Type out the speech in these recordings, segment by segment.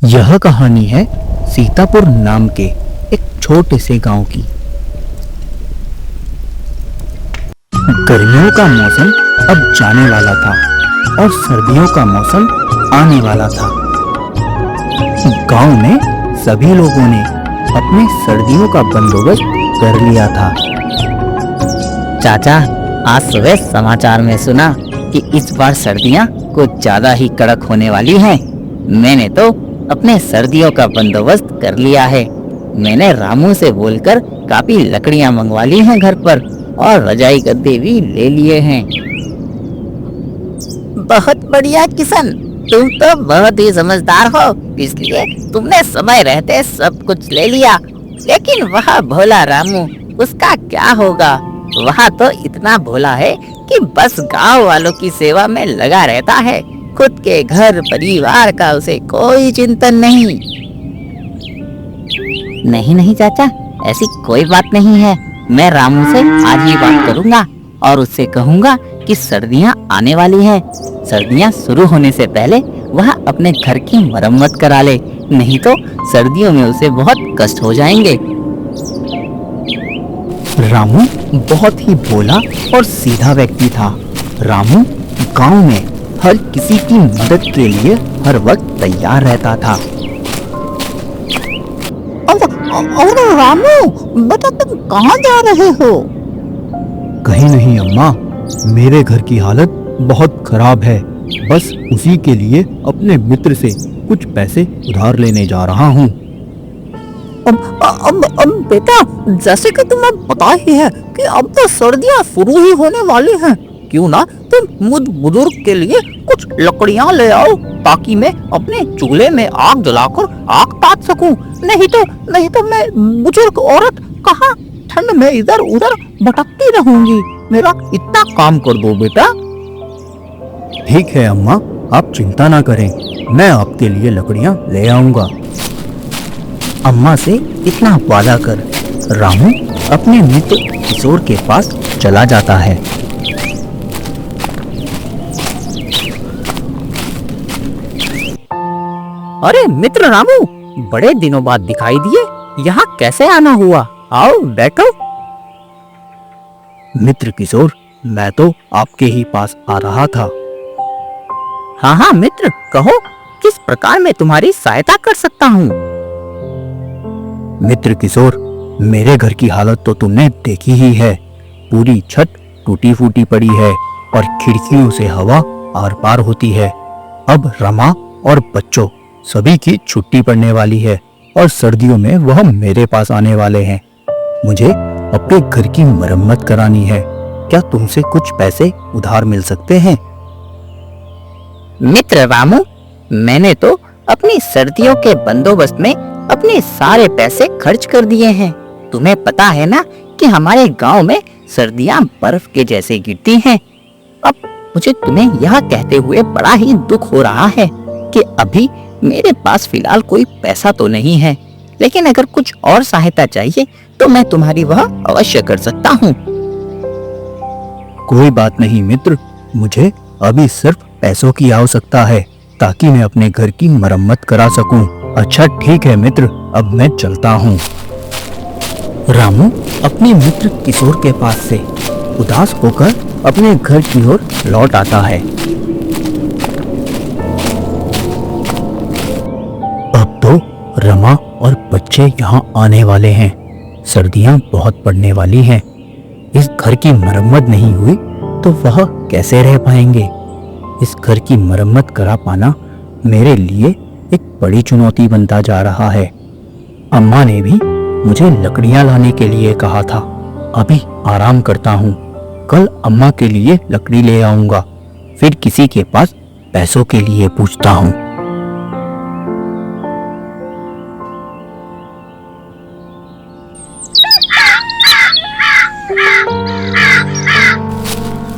यह कहानी है सीतापुर नाम के एक छोटे से गांव की। गर्मियों का मौसम अब जाने वाला था और सर्दियों का मौसम आने वाला था। गांव में सभी लोगों ने अपने सर्दियों का बंदोबस्त कर लिया था। चाचा, आज सुबह समाचार में सुना कि इस बार सर्दियां कुछ ज्यादा ही कड़क होने वाली हैं। मैंने तो अपने सर्दियों का बंदोबस्त कर लिया है। मैंने रामू से बोलकर काफी लकड़ियां मंगवा ली हैं घर पर और रजाई गद्दे भी ले लिए हैं। बहुत बढ़िया किशन, तुम तो बहुत ही समझदार हो, इसलिए तुमने समय रहते सब कुछ ले लिया। लेकिन वह भोला रामू, उसका क्या होगा? वह तो इतना भोला है कि बस गांव वालों की सेवा में लगा रहता है। खुद के घर परिवार का उसे कोई चिंतन नहीं। नहीं चाचा, ऐसी कोई बात नहीं है। मैं रामू से आज ही बात करूंगा और उससे कहूंगा कि सर्दियां आने वाली हैं। सर्दियां शुरू होने से पहले वह अपने घर की मरम्मत करा ले, नहीं तो सर्दियों में उसे बहुत कष्ट हो जाएंगे। रामू बहुत ही भोला और सीधा व्यक्ति था। रामू गांव में हर किसी की मदद के लिए हर वक्त तैयार रहता था। अरे रामू, बेटा तुम कहाँ जा रहे हो? कहीं नहीं अम्मा, मेरे घर की हालत बहुत खराब है। बस उसी के लिए अपने मित्र से कुछ पैसे उधार लेने जा रहा हूँ। अब बेटा, जैसे कि तुम्हें पता ही है कि अब तो सर्दियाँ शुरू ही होने वाली हैं। क्यों ना तुम मुझ बुजुर्ग के लिए कुछ लकड़ियाँ ले आओ, ताकि मैं अपने चूल्हे में आग जलाकर आग ताप सकूं। नहीं तो मैं बुजुर्ग औरत कहाँ ठंड में इधर उधर भटकती रहूंगी। मेरा इतना काम कर दो बेटा। ठीक है अम्मा, आप चिंता ना करें, मैं आपके लिए लकड़ियाँ ले आऊंगा। अम्मा से इतना वादा कर रामू अपने मित्र किशोर के पास चला जाता है। अरे मित्र रामू, बड़े दिनों बाद दिखाई दिए। यहाँ कैसे आना हुआ? आओ बैठो। मित्र किशोर, मैं तो आपके ही पास आ रहा था। हाँ मित्र, कहो किस प्रकार मैं तुम्हारी सहायता कर सकता हूँ? मित्र किशोर, मेरे घर की हालत तो तुमने देखी ही है। पूरी छत टूटी फूटी पड़ी है और खिड़कियों से हवा आर पार होती है। अब रमा और बच्चों सभी की छुट्टी पड़ने वाली है और सर्दियों में वह मेरे पास आने वाले हैं। मुझे अपने घर की मरम्मत करानी है। क्या तुमसे कुछ पैसे उधार मिल सकते हैं? मित्र रामू, मैंने तो अपनी सर्दियों के बंदोबस्त में अपने सारे पैसे खर्च कर दिए हैं। तुम्हें पता है ना कि हमारे गांव में सर्दियां बर्फ के जैसे गिरती हैं। अब मुझे तुम्हें यह कहते हुए बड़ा ही दुख हो रहा है कि अभी मेरे पास फिलहाल कोई पैसा तो नहीं है, लेकिन अगर कुछ और सहायता चाहिए तो मैं तुम्हारी वह अवश्य कर सकता हूँ। कोई बात नहीं मित्र, मुझे अभी सिर्फ पैसों की आवश्यकता है ताकि मैं अपने घर की मरम्मत करा सकूं। अच्छा ठीक है मित्र, अब मैं चलता हूँ। रामू अपने मित्र किशोर के पास से उदास होकर अपने घर की ओर लौट आता है। अब तो रमा और बच्चे यहाँ आने वाले हैं। सर्दियाँ बहुत पड़ने वाली हैं। इस घर की मरम्मत नहीं हुई तो वह कैसे रह पाएंगे? इस घर की मरम्मत करा पाना मेरे लिए एक बड़ी चुनौती बनता जा रहा है। अम्मा ने भी मुझे लकड़ियां लाने के लिए कहा था। अभी आराम करता हूँ, कल अम्मा के लिए लकड़ी ले आऊंगा, फिर किसी के पास पैसों के लिए पूछता हूँ।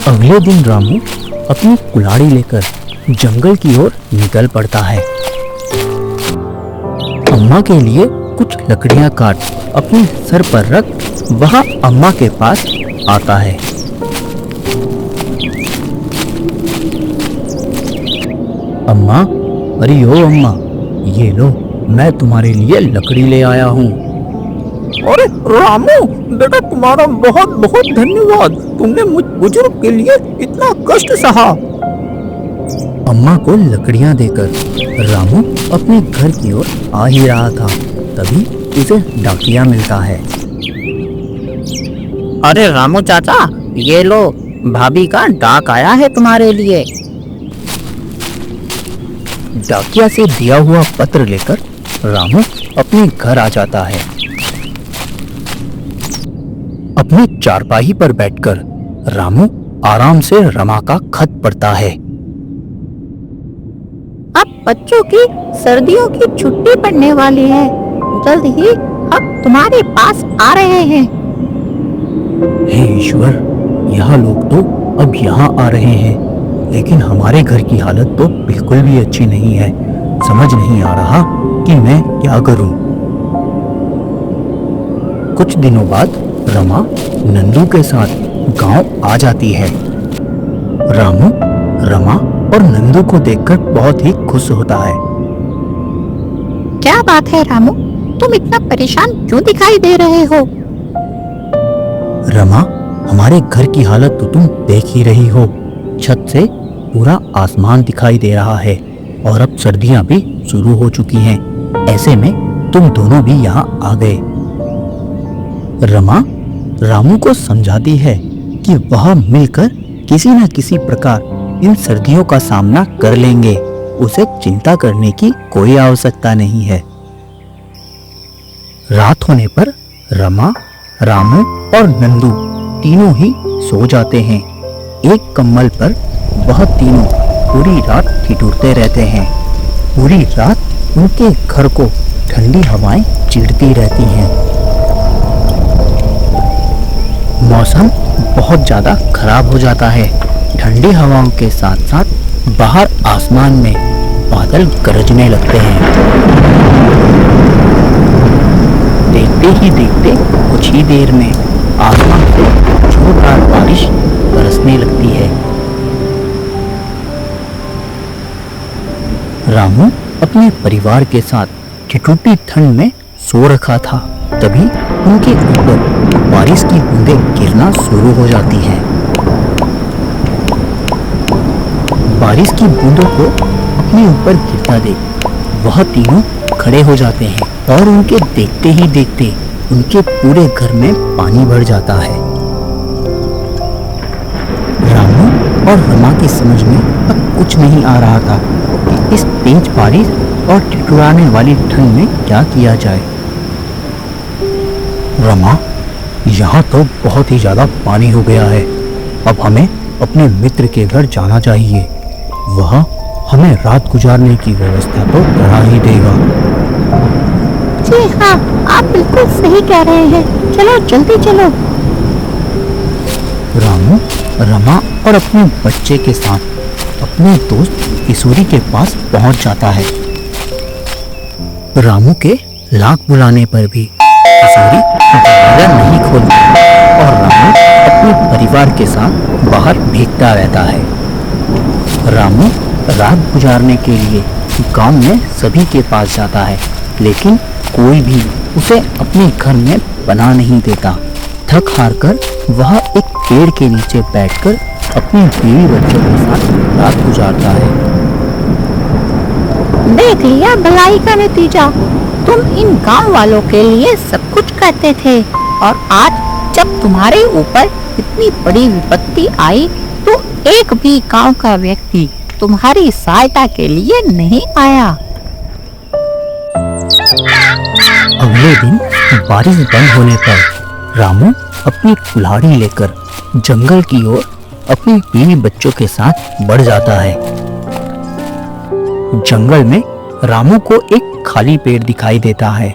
अगले दिन रामू अपनी कुल्हाड़ी लेकर जंगल की ओर निकल पड़ता है। अम्मा के लिए कुछ लकड़ियां काट अपने सर पर रख वह अम्मा के पास आता है। अम्मा, अरे ओ अम्मा, ये लो, मैं तुम्हारे लिए लकड़ी ले आया हूँ। अरे रामू बेटा, तुम्हारा बहुत बहुत धन्यवाद। तुमने मुझ बुजुर्ग के लिए इतना कष्ट सहा। अम्मा को लकड़ियां देकर रामू अपने घर की ओर आ ही रहा था, तभी उसे डाकिया मिलता है। अरे रामू चाचा, ये लो, भाभी का डाक आया है तुम्हारे लिए। डाकिया से दिया हुआ पत्र लेकर रामू अपने घर आ जाता है। अपनी चारपाई पर बैठकर रामू आराम से रमा का खत पढ़ता है। अब बच्चों की सर्दियों की छुट्टी पड़ने वाली है, जल्द ही हम तुम्हारे पास आ रहे हैं। हे ईश्वर, यह लोग तो अब यहाँ आ रहे हैं, लेकिन हमारे घर की हालत तो बिल्कुल भी अच्छी नहीं है। समझ नहीं आ रहा कि मैं क्या करूं। कुछ दिनों बाद रमा नंदू के साथ गांव आ जाती है। रामू रमा और नंदू को देखकर बहुत ही खुश होता है। क्या बात है रामू, तुम इतना परेशान क्यों दिखाई दे रहे हो? रमा, हमारे घर की हालत तो तुम देख ही रही हो। छत से पूरा आसमान दिखाई दे रहा है और अब सर्दियां भी शुरू हो चुकी हैं। ऐसे में तुम दोनों भी यहाँ आ गए। रमा रामू को समझाती है कि वह मिलकर किसी न किसी प्रकार इन सर्दियों का सामना कर लेंगे। उसे चिंता करने की कोई आवश्यकता नहीं है। रात होने पर रमा, रामू और नंदू तीनों ही सो जाते हैं। एक कंबल पर वह तीनों पूरी रात ठिठुरते रहते हैं। पूरी रात उनके घर को ठंडी हवाएं चीरती रहती हैं। मौसम बहुत ज्यादा खराब हो जाता है। ठंडी हवाओं के साथ साथ बाहर आसमान में बादल गरजने लगते हैं। देखते ही देखते कुछ ही देर में आसमान से जोरदार बारिश बरसने लगती है। रामू अपने परिवार के साथ ठिठुरती ठंड में सो रखा था, तभी उनके ऊपर बारिश की बूंदें गिरना शुरू हो जाती हैं। बारिश की बूंदों को अपने ऊपर गिरता देख वह तीनों खड़े हो जाते हैं और उनके देखते ही देखते उनके पूरे घर में पानी भर जाता है। रामू और रमा की समझ में अब कुछ नहीं आ रहा था कि इस तेज बारिश और ठिठुराने वाली ठंड में क्या किया जाए। रमा, यहाँ तो बहुत ही ज्यादा पानी हो गया है। अब हमें अपने मित्र के घर जाना चाहिए। वह हमें रात गुजारने की व्यवस्था तो करा ही देगा। जी हाँ, आप बिल्कुल सही कह रहे हैं। चलो जल्दी चलो। रामू, रमा और अपने बच्चे के साथ अपने दोस्त किशोरी के पास पहुंच जाता है। रामू के लाख बुलाने पर भी किशोरी दरवाजा नहीं खोलती और रामू अपने परिवार के साथ बाहर भीगता रहता है। रामू रात गुजारने के लिए गांव में सभी के पास जाता है, लेकिन कोई भी उसे अपने घर में बना नहीं देता। थक हार कर वह एक पेड़ के नीचे बैठकर अपने बीवी बच्चों के साथ रात गुजारता है। देख लिया भलाई का नतीजा। तुम इन गांव वालों के लिए सब कुछ करते थे और आज जब तुम्हारे ऊपर इतनी बड़ी विपत्ति आई तो एक भी गांव का व्यक्ति तुम्हारी सहायता के लिए नहीं आया। अगले दिन बारिश बंद होने पर रामू अपनी कुल्हाड़ी लेकर जंगल की ओर अपनी बीवी बच्चों के साथ बढ़ जाता है। जंगल में रामू को एक खाली पेड़ दिखाई देता है।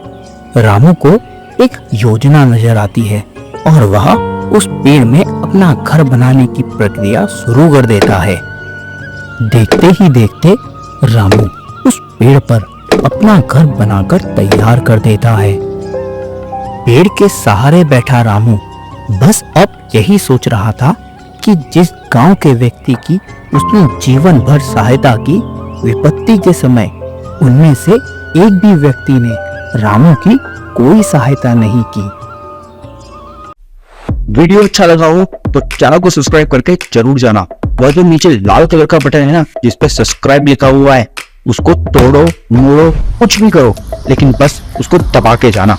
रामू को एक योजना नजर आती है और वह उस पेड़ में अपना घर बनाने की प्रक्रिया शुरू कर देता है। देखते ही देखते रामू उस पेड़ पर अपना घर बनाकर तैयार कर देता है। पेड़ के सहारे बैठा रामू बस अब यही सोच रहा था कि जिस गांव के व्यक्ति की उसने जीवन भर सहायता की, विपत्ति के समय उनमें से एक भी व्यक्ति ने रामू की कोई सहायता नहीं की। वीडियो अच्छा लगा हो तो चैनल को सब्सक्राइब करके जरूर जाना। वह जो नीचे लाल कलर का बटन है ना, जिस पे सब्सक्राइब लिखा हुआ है, उसको तोड़ो मोड़ो कुछ भी करो, लेकिन बस उसको दबा के जाना।